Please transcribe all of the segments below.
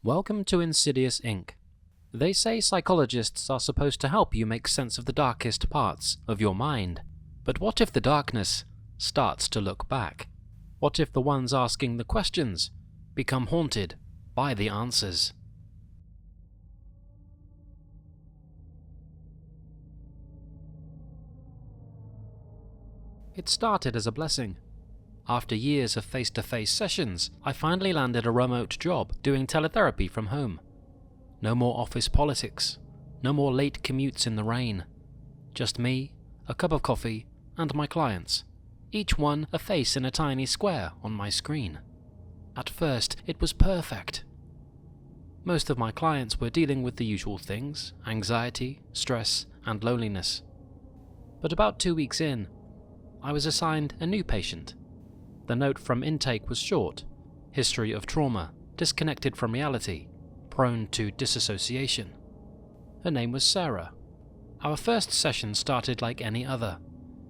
Welcome to Insidious Inc. They say psychologists are supposed to help you make sense of the darkest parts of your mind. But what if the darkness starts to look back? What if the ones asking the questions become haunted by the answers? It started as a blessing. After years of face-to-face sessions, I finally landed a remote job doing teletherapy from home. No more office politics, no more late commutes in the rain. Just me, a cup of coffee, and my clients, each one a face in a tiny square on my screen. At first, it was perfect. Most of my clients were dealing with the usual things: anxiety, stress, and loneliness. But about 2 weeks in, I was assigned a new patient. The note from intake was short: history of trauma, disconnected from reality, prone to disassociation. Her name was Sarah. Our first session started like any other.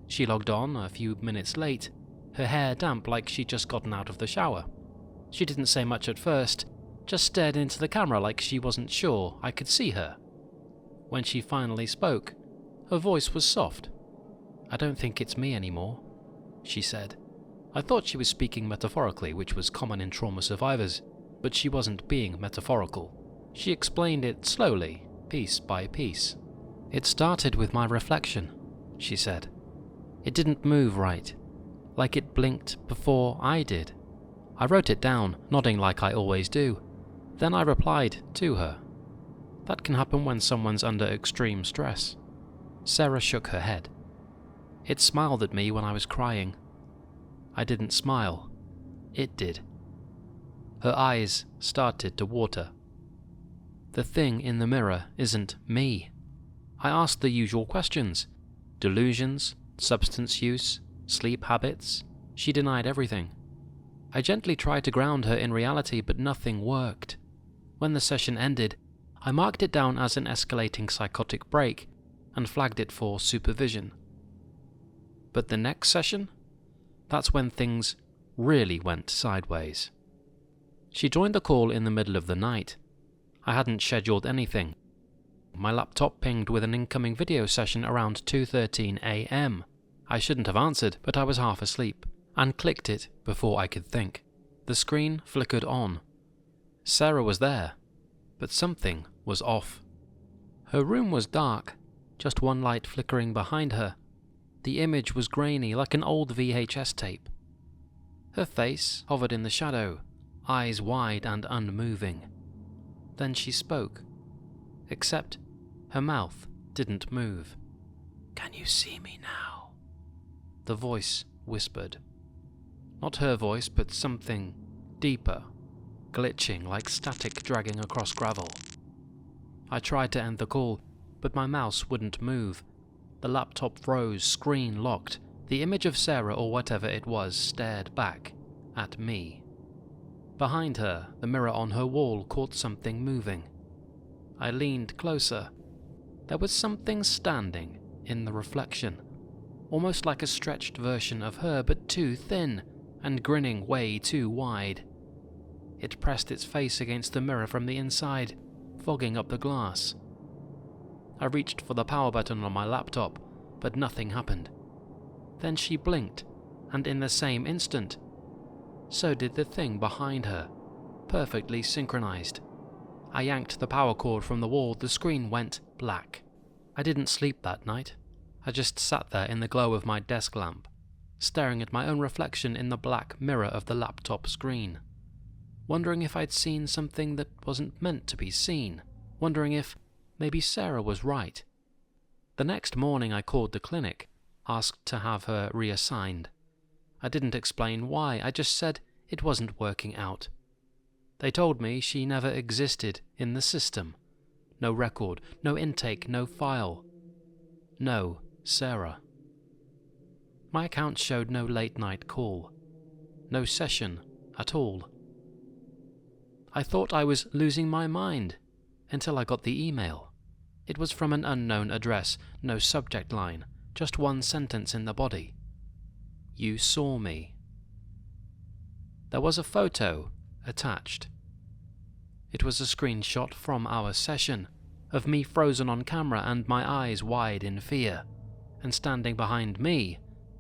She logged on a few minutes late, her hair damp like she'd just gotten out of the shower. She didn't say much at first, just stared into the camera like she wasn't sure I could see her. When she finally spoke, her voice was soft. "I don't think it's me anymore," she said. I thought she was speaking metaphorically, which was common in trauma survivors, but she wasn't being metaphorical. She explained it slowly, piece by piece. "It started with my reflection," she said. "It didn't move right, like it blinked before I did. I wrote it down, nodding like I always do. Then I replied to her. That can happen when someone's under extreme stress." Sarah shook her head. "It smiled at me when I was crying. I didn't smile. It did." Her eyes started to water. "The thing in the mirror isn't me." I asked the usual questions: delusions, substance use, sleep habits. She denied everything. I gently tried to ground her in reality, but nothing worked. When the session ended, I marked it down as an escalating psychotic break and flagged it for supervision. But the next session? That's when things really went sideways. She joined the call in the middle of the night. I hadn't scheduled anything. My laptop pinged with an incoming video session around 2:13 a.m. I shouldn't have answered, but I was half asleep, and clicked it before I could think. The screen flickered on. Sarah was there, but something was off. Her room was dark, just one light flickering behind her. The image was grainy, like an old VHS tape. Her face hovered in the shadow, eyes wide and unmoving. Then she spoke, except her mouth didn't move. "Can you see me now?" the voice whispered. Not her voice, but something deeper, glitching like static dragging across gravel. I tried to end the call, but my mouse wouldn't move. The laptop froze, screen locked. The image of Sarah, or whatever it was, stared back at me. Behind her, the mirror on her wall caught something moving. I leaned closer. There was something standing in the reflection, almost like a stretched version of her, but too thin and grinning way too wide. It pressed its face against the mirror from the inside, fogging up the glass. I reached for the power button on my laptop, but nothing happened. Then she blinked, and in the same instant, so did the thing behind her, perfectly synchronized. I yanked the power cord from the wall. The screen went black. I didn't sleep that night. I just sat there in the glow of my desk lamp, staring at my own reflection in the black mirror of the laptop screen, wondering if I'd seen something that wasn't meant to be seen, wondering if maybe Sarah was right. The next morning I called the clinic, asked to have her reassigned. I didn't explain why, I just said it wasn't working out. They told me she never existed in the system. No record, no intake, no file. No Sarah. My account showed no late-night call. No session at all. I thought I was losing my mind until I got the email. It was from an unknown address, no subject line, just one sentence in the body. "You saw me." There was a photo attached. It was a screenshot from our session, of me frozen on camera and my eyes wide in fear, and standing behind me,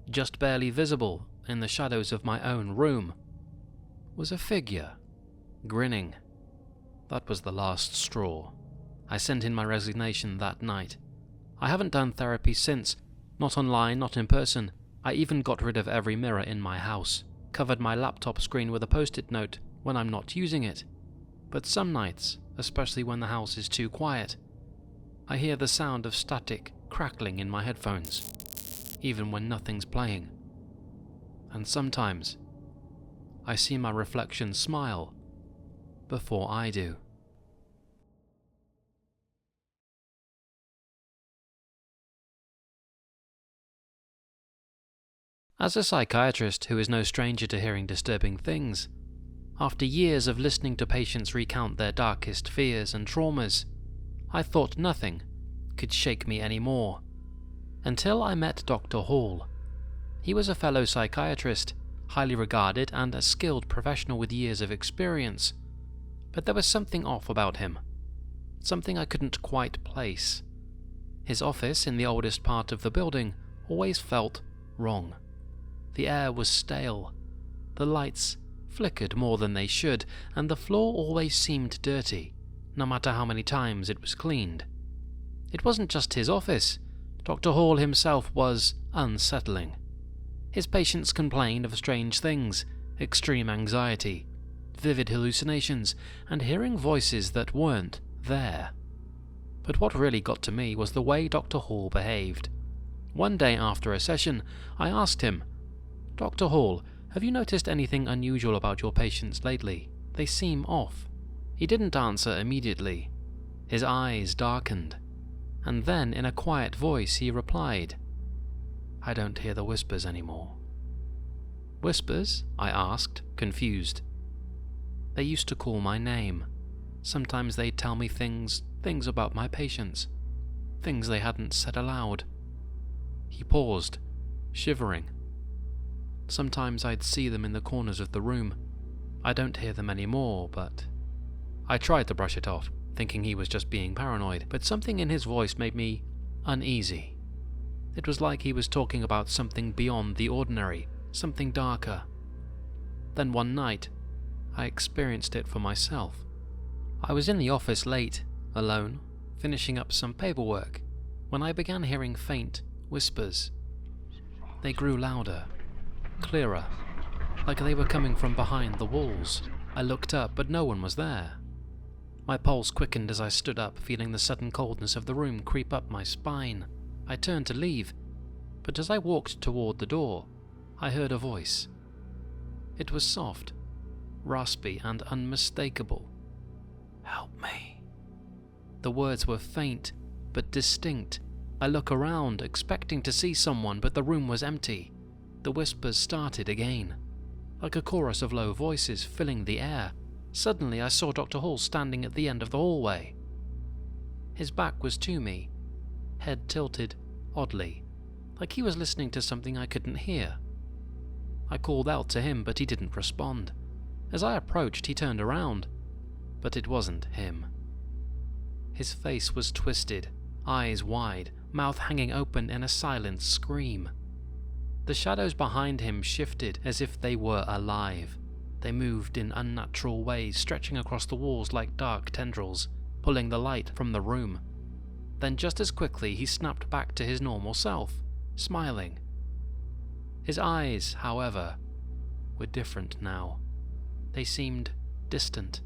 just barely visible in the shadows of my own room, was a figure, grinning. That was the last straw. I sent in my resignation that night. I haven't done therapy since, not online, not in person. I even got rid of every mirror in my house, covered my laptop screen with a post-it note when I'm not using it. But some nights, especially when the house is too quiet, I hear the sound of static crackling in my headphones, even when nothing's playing. And sometimes, I see my reflection smile before I do. As a psychiatrist who is no stranger to hearing disturbing things, after years of listening to patients recount their darkest fears and traumas, I thought nothing could shake me anymore. Until I met Dr. Hall. He was a fellow psychiatrist, highly regarded and a skilled professional with years of experience. But there was something off about him. Something I couldn't quite place. His office in the oldest part of the building always felt wrong. The air was stale. The lights flickered more than they should, and the floor always seemed dirty, no matter how many times it was cleaned. It wasn't just his office. Dr. Hall himself was unsettling. His patients complained of strange things, extreme anxiety, vivid hallucinations, and hearing voices that weren't there. But what really got to me was the way Dr. Hall behaved. One day after a session, I asked him, "Dr. Hall, have you noticed anything unusual about your patients lately? They seem off." He didn't answer immediately. His eyes darkened, and then in a quiet voice he replied, "I don't hear the whispers anymore." "Whispers?" I asked, confused. "They used to call my name. Sometimes they'd tell me things about my patients, things they hadn't said aloud." He paused, shivering. "Sometimes I'd see them in the corners of the room. I don't hear them anymore, but..." I tried to brush it off, thinking he was just being paranoid, but something in his voice made me uneasy. It was like he was talking about something beyond the ordinary, something darker. Then one night, I experienced it for myself. I was in the office late, alone, finishing up some paperwork, when I began hearing faint whispers. They grew louder, clearer, like they were coming from behind the walls. I looked up, but no one was there. My pulse quickened as I stood up, feeling the sudden coldness of the room creep up my spine. I turned to leave, but as I walked toward the door, I heard a voice. It was soft, raspy, and unmistakable. "Help me." The words were faint, but distinct. I looked around, expecting to see someone, but the room was empty. The whispers started again, like a chorus of low voices filling the air. Suddenly I saw Dr. Hall standing at the end of the hallway. His back was to me, head tilted oddly, like he was listening to something I couldn't hear. I called out to him, but he didn't respond. As I approached, he turned around, but it wasn't him. His face was twisted, eyes wide, mouth hanging open in a silent scream. The shadows behind him shifted as if they were alive. They moved in unnatural ways, stretching across the walls like dark tendrils, pulling the light from the room. Then just as quickly he snapped back to his normal self, smiling. His eyes, however, were different now. They seemed distant.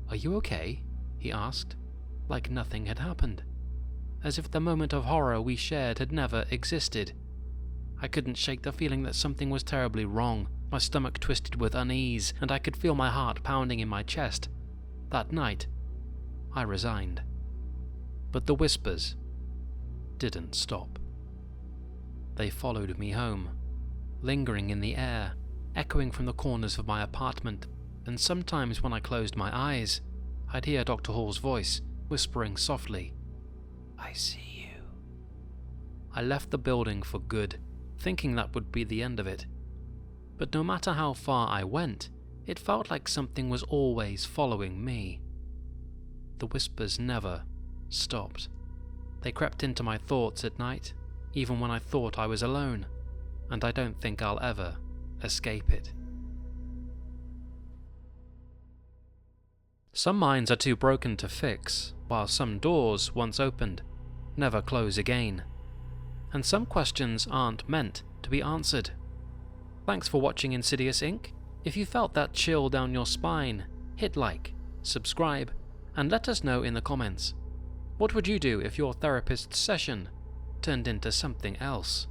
"Are you okay?" he asked, like nothing had happened, as if the moment of horror we shared had never existed. I couldn't shake the feeling that something was terribly wrong. My stomach twisted with unease, and I could feel my heart pounding in my chest. That night, I resigned. But the whispers didn't stop. They followed me home, lingering in the air, echoing from the corners of my apartment, and sometimes when I closed my eyes, I'd hear Dr. Hall's voice whispering softly, "I see you." I left the building for good, thinking that would be the end of it. But no matter how far I went, it felt like something was always following me. the whispers never stopped. They crept into my thoughts at night, even when I thought I was alone, and I don't think I'll ever escape it. Some minds are too broken to fix, while some doors, once opened, never close again. And some questions aren't meant to be answered. Thanks for watching Insidious Inc. If you felt that chill down your spine, hit like, subscribe, and let us know in the comments. What would you do if your therapist's session turned into something else?